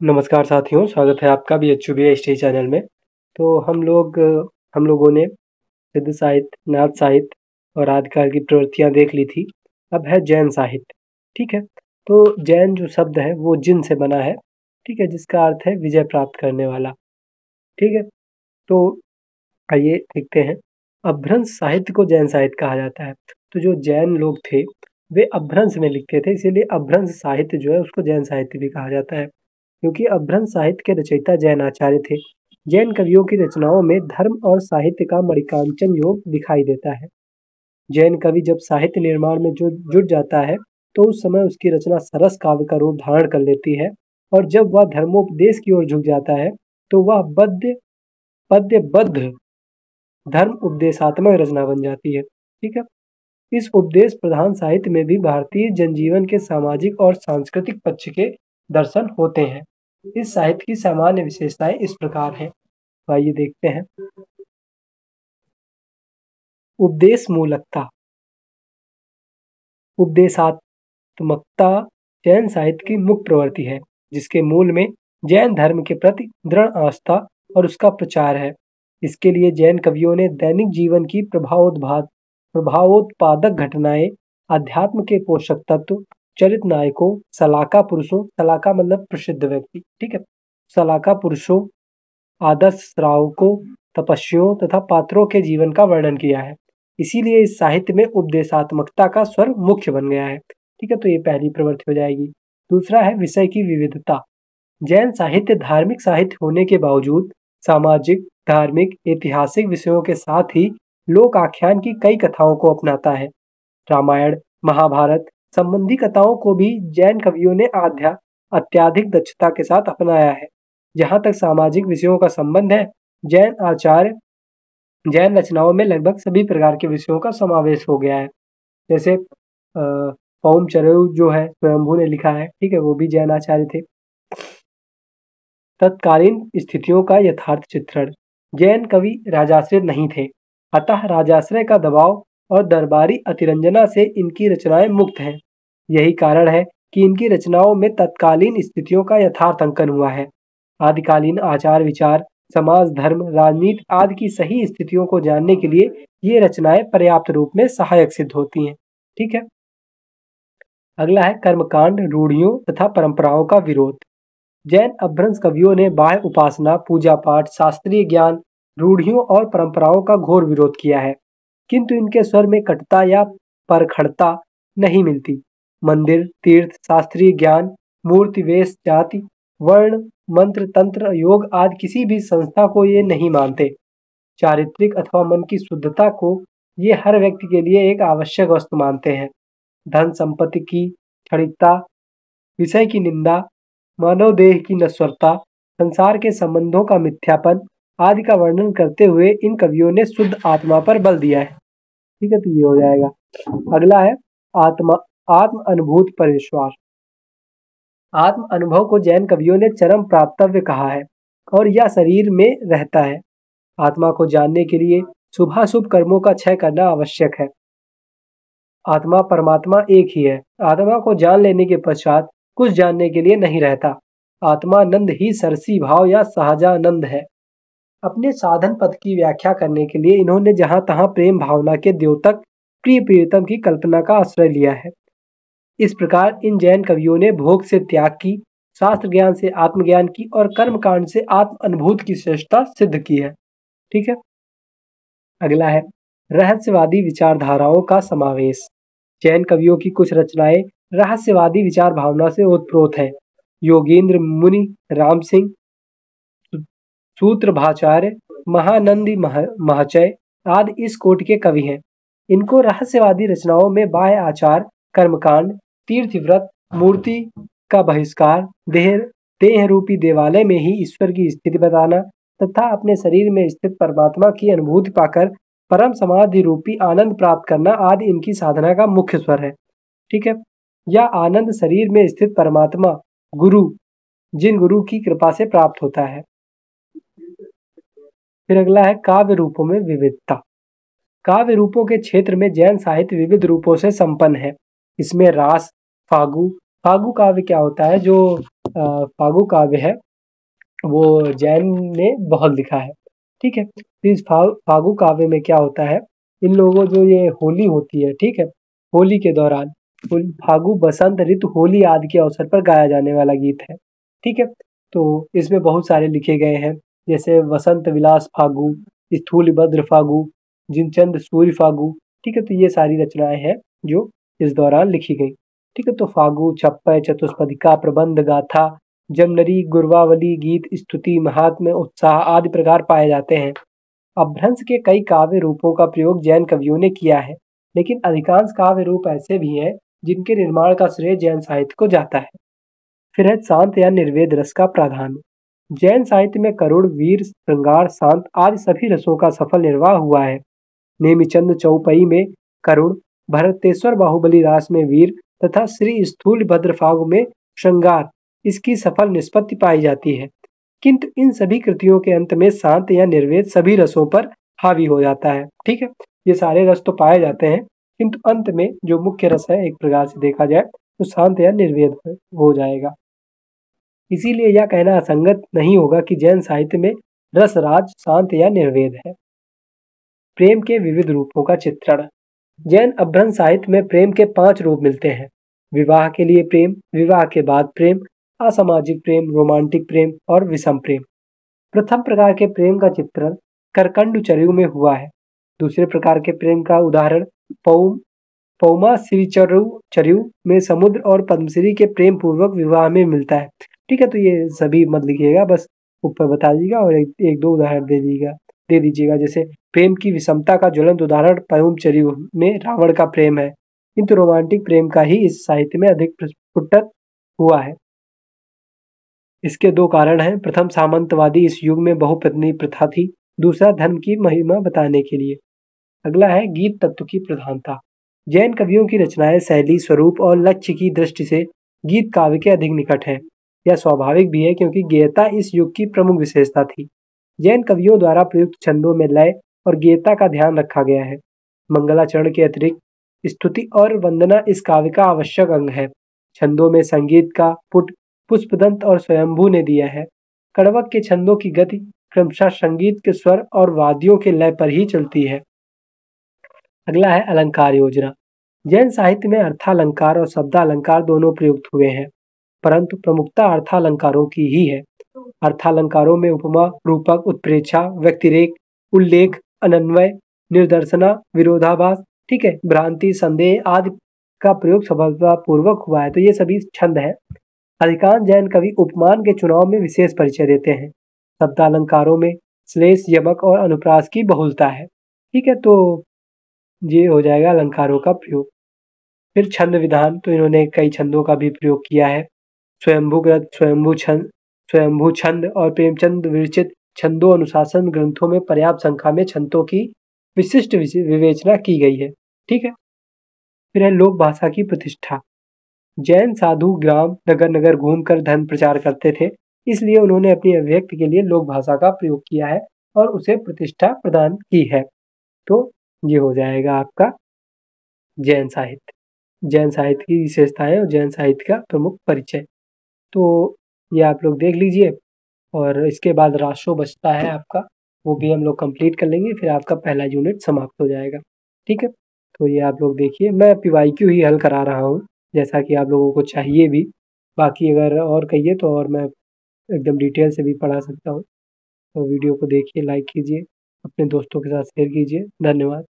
नमस्कार साथियों, स्वागत है आपका भी एचयूबीए स्टडी चैनल में। तो हम लोगों ने सिद्ध साहित्य, नाथ साहित्य और आदिकाल की प्रवृत्तियाँ देख ली थी। अब है जैन साहित्य, ठीक है। तो जैन जो शब्द है वो जिन से बना है, ठीक है, जिसका अर्थ है विजय प्राप्त करने वाला, ठीक है। तो आइए देखते हैं। अपभ्रंश साहित्य को जैन साहित्य कहा जाता है। तो जो जैन लोग थे वे अपभ्रंश में लिखते थे, इसीलिए अपभ्रंश साहित्य जो है उसको जैन साहित्य भी कहा जाता है। क्योंकि अपभ्रंश साहित्य के रचयिता जैन आचार्य थे। जैन कवियों की रचनाओं में धर्म और साहित्य का मणिकांचन योग दिखाई देता है। जैन कवि जब साहित्य निर्माण में जो जुट जाता है तो उस समय उसकी रचना सरस काव्य का रूप धारण कर लेती है, और जब वह धर्मोपदेश की ओर झुक जाता है तो वह पद्यबद्ध धर्म उपदेशात्मक रचना बन जाती है, ठीक है। इस उपदेश प्रधान साहित्य में भी भारतीय जनजीवन के सामाजिक और सांस्कृतिक पक्ष के दर्शन होते हैं। इस साहित्य की सामान्य विशेषताएं इस प्रकार हैं। तो आइए देखते हैं। उपदेश मूलकता। उपदेशात्मकता जैन साहित्य की मुख्य प्रवृत्ति है, जिसके मूल में जैन धर्म के प्रति दृढ़ आस्था और उसका प्रचार है। इसके लिए जैन कवियों ने दैनिक जीवन की प्रभावोत्पादक घटनाएं, अध्यात्म के पोषक तत्व, चरित नायकों, सलाका पुरुषों, सलाका मतलब प्रसिद्ध व्यक्ति, ठीक है, सलाका पुरुषों, आदर्श श्रावकों, तपस्वियों तथा पात्रों के जीवन का वर्णन किया है। इसीलिए इस साहित्य में उपदेशात्मकता का स्वर मुख्य बन गया है, ठीक है। तो ये पहली प्रवृत्ति हो जाएगी। दूसरा है विषय की विविधता। जैन साहित्य धार्मिक साहित्य होने के बावजूद सामाजिक, धार्मिक, ऐतिहासिक विषयों के साथ ही लोक आख्यान की कई कथाओं को अपनाता है। रामायण, महाभारत संबंधी कथाओं को भी जैन कवियों ने अत्यधिक दक्षता के साथ अपनाया है। जहाँ तक सामाजिक विषयों का संबंध है, जैन रचनाओं में लगभग सभी प्रकार के विषयों का समावेश हो गया है। जैसे पौम चरयु जो है स्वयंभू ने लिखा है, ठीक है, वो भी जैन आचार्य थे। तत्कालीन स्थितियों का यथार्थ चित्रण। जैन कवि राजाश्रय नहीं थे, अतः राजाश्रय का दबाव और दरबारी अतिरंजना से इनकी रचनाएं मुक्त हैं। यही कारण है कि इनकी रचनाओं में तत्कालीन स्थितियों का यथार्थ अंकन हुआ है। आदिकालीन आचार विचार, समाज, धर्म, राजनीति आदि की सही स्थितियों को जानने के लिए ये रचनाएं पर्याप्त रूप में सहायक सिद्ध होती हैं, ठीक है। अगला है कर्मकांड, रूढ़ियों तथा परंपराओं का विरोध। जैन अपभ्रंश कवियों ने बाह्य उपासना, पूजा पाठ, शास्त्रीय ज्ञान, रूढ़ियों और परंपराओं का घोर विरोध किया है, किंतु इनके स्वर में कटुता या परखड़ता नहीं मिलती। मंदिर, तीर्थ, शास्त्रीय ज्ञान, मूर्ति, वेश, जाति, वर्ण, मंत्र, तंत्र, योग आदि किसी भी संस्था को ये नहीं मानते। चारित्रिक अथवा मन की शुद्धता को ये हर व्यक्ति के लिए एक आवश्यक वस्तु मानते हैं। धन संपत्ति की क्षणिकता, विषय की निंदा, मानव देह की नश्वरता, संसार के संबंधों का मिथ्यापन आदि का वर्णन करते हुए इन कवियों ने शुद्ध आत्मा पर बल दिया है, ठीक है। तो ये हो जाएगा। अगला है आत्म अनुभूत पर विश्वास। आत्म अनुभव को जैन कवियों ने चरम प्राप्तव्य कहा है, और यह शरीर में रहता है। आत्मा को जानने के लिए शुभाशुभ कर्मों का क्षय करना आवश्यक है। आत्मा परमात्मा एक ही है। आत्मा को जान लेने के पश्चात कुछ जानने के लिए नहीं रहता। आत्मानंद ही सरसी भाव या सहजानंद है। अपने साधन पद की व्याख्या करने के लिए इन्होंने जहां तहां प्रेम भावना के द्योतक प्रिय प्रियतम की कल्पना का आश्रय लिया है। इस प्रकार इन जैन कवियों ने भोग से त्याग की, शास्त्र ज्ञान से आत्मज्ञान की और कर्म कांड से आत्म अनुभूत की श्रेष्ठता सिद्ध की है, ठीक है। अगला है रहस्यवादी विचारधाराओं का समावेश। जैन कवियों की कुछ रचनाएं रहस्यवादी विचार भावना से ओतप्रोत हैं। योगींद्र मुनि, राम सिंह, सूत्र भाचार्य, महानंदी महचय आदि इस कोटि के कवि हैं। इनको रहस्यवादी रचनाओं में बाह्य आचार, कर्मकांड, तीर्थ व्रत, मूर्ति का बहिष्कार, देह रूपी देवालय में ही ईश्वर की स्थिति बताना तथा अपने शरीर में स्थित परमात्मा की अनुभूति पाकर परम समाधि रूपी आनंद प्राप्त करना आदि इनकी साधना का मुख्य स्वर है, ठीक है। यह आनंद शरीर में स्थित परमात्मा जिन गुरु की कृपा से प्राप्त होता है। फिर अगला है काव्य रूपों में विविधता। काव्य रूपों के क्षेत्र में जैन साहित्य विविध रूपों से संपन्न है। इसमें रास, फागु काव्य क्या होता है, जो फागु काव्य है वो जैन ने बहुत लिखा है, ठीक है। तो इस फागु काव्य में क्या होता है, इन लोगों जो ये होली होती है, ठीक है, होली के दौरान फागु बसंत ऋतु होली आदि के अवसर पर गाया जाने वाला गीत है, ठीक है। तो इसमें बहुत सारे लिखे गए हैं, जैसे वसंत विलास फागु, स्थूल भद्र फागु, जिनचंद सूर्य फागु, ठीक है। तो ये सारी रचनाएं हैं जो इस दौरान लिखी गई, ठीक है। तो फागु, छप्पय, चतुष्पदिका, प्रबंध, गाथा, जमनरी, गुरवावली, गीत, स्तुति, महात्म्य, उत्साह आदि प्रकार पाए जाते हैं। अपभ्रंश के कई काव्य रूपों का प्रयोग जैन कवियों ने किया है, लेकिन अधिकांश काव्य रूप ऐसे भी हैं जिनके निर्माण का श्रेय जैन साहित्य को जाता है। फिर है शांत या निर्वेद रस का प्राधान्य। जैन साहित्य में करुण, वीर, श्रृंगार, शांत आदि सभी रसों का सफल निर्वाह हुआ है। नेमिचंद चौपई में करुण, भरतेश्वर बाहुबली रास में वीर तथा श्री स्थूल भद्रफागु में श्रृंगार इसकी सफल निष्पत्ति पाई जाती है, किंतु इन सभी कृतियों के अंत में शांत या निर्वेद सभी रसों पर हावी हो जाता है, ठीक है। ये सारे रस तो पाए जाते हैं, किंतु अंत में जो मुख्य रस है एक प्रकार से देखा जाए तो शांत या निर्वेद हो जाएगा। इसीलिए यह कहना असंगत नहीं होगा कि जैन साहित्य में रसराज शांत या निर्वेद है। प्रेम के विविध रूपों का चित्रण। जैन अपभ्रंश साहित्य में प्रेम के 5 रूप मिलते हैं। विवाह के लिए प्रेम, विवाह के बाद प्रेम, असामाजिक प्रेम, रोमांटिक प्रेम और विषम प्रेम। प्रथम प्रकार के प्रेम का चित्रण करकंडू चरयु में हुआ है। दूसरे प्रकार के प्रेम का उदाहरण पौमा चरयु में समुद्र और पद्मश्री के प्रेम पूर्वक विवाह में मिलता है, ठीक है। तो ये सभी मत लिखिएगा, बस ऊपर बता दीजिएगा और एक दो उदाहरण दे दीजिएगा। जैसे प्रेम की विषमता का ज्वलंत उदाहरण पौमचरयु में रावण का प्रेम है, किंतु रोमांटिक प्रेम का ही इस साहित्य में अधिक प्रस्फुटत हुआ है। इसके 2 कारण हैं। प्रथम, सामंतवादी इस युग में बहुपत्नी प्रथा थी। दूसरा, धर्म की महिमा बताने के लिए। अगला है गीत तत्व की प्रधानता। जैन कवियों की रचनाएं शैली, स्वरूप और लक्ष्य की दृष्टि से गीत काव्य के अधिक निकट हैं। यह स्वाभाविक भी है क्योंकि गेयता इस युग की प्रमुख विशेषता थी। जैन कवियों द्वारा प्रयुक्त छंदों में लय और गेयता का ध्यान रखा गया है। मंगलाचरण के अतिरिक्त स्तुति और वंदना इस काव्य का आवश्यक अंग है। छंदों में संगीत का पुट पुष्पदंत और स्वयंभू ने दिया है। कड़वक के छंदों की गति क्रमशः संगीत के स्वर और वाद्यों के लय पर ही चलती है। अगला है अलंकार योजना। जैन साहित्य में अर्थालंकार और शब्दालंकार दोनों प्रयुक्त हुए हैं, परंतु प्रमुखता अर्थालंकारों की ही है। अर्थालंकारों में उपमा, रूपक, उत्प्रेक्षा, व्यक्तिरेक, उल्लेख, अनन्वय, निर्दर्शना, विरोधाभास, ठीक है, भ्रांति, संदेह आदि का प्रयोग सफलतापूर्वक हुआ है। तो ये सभी छंद हैं। अधिकांश जैन कवि उपमान के चुनाव में विशेष परिचय देते हैं। शब्दालंकारों में श्लेष, यमक और अनुप्रास की बहुलता है, ठीक है। तो ये हो जाएगा अलंकारों का प्रयोग। फिर छंद विधान, तो इन्होंने कई छंदों का भी प्रयोग किया है। स्वयंभू ग्रंथ, स्वयंभू छंद और प्रेमचंद विरचित छंदों अनुशासन ग्रंथों में पर्याप्त संख्या में छंदों की विशिष्ट विवेचना की गई है, ठीक है। फिर है लोक भाषा की प्रतिष्ठा। जैन साधु ग्राम नगर नगर घूमकर धर्म प्रचार करते थे, इसलिए उन्होंने अपनी अभिव्यक्ति के लिए लोक भाषा का प्रयोग किया है और उसे प्रतिष्ठा प्रदान की है। तो ये हो जाएगा आपका जैन साहित्य की विशेषताएं और जैन साहित्य का प्रमुख परिचय। तो ये आप लोग देख लीजिए और इसके बाद राशो बचता है आपका, वो भी हम लोग कंप्लीट कर लेंगे, फिर आपका पहला यूनिट समाप्त हो जाएगा, ठीक है। तो ये आप लोग देखिए, मैं पीवाईक्यू ही हल करा रहा हूँ जैसा कि आप लोगों को चाहिए भी। बाकी अगर और कहिए तो और मैं एकदम डिटेल से भी पढ़ा सकता हूँ। तो वीडियो को देखिए, लाइक कीजिए, अपने दोस्तों के साथ शेयर कीजिए। धन्यवाद।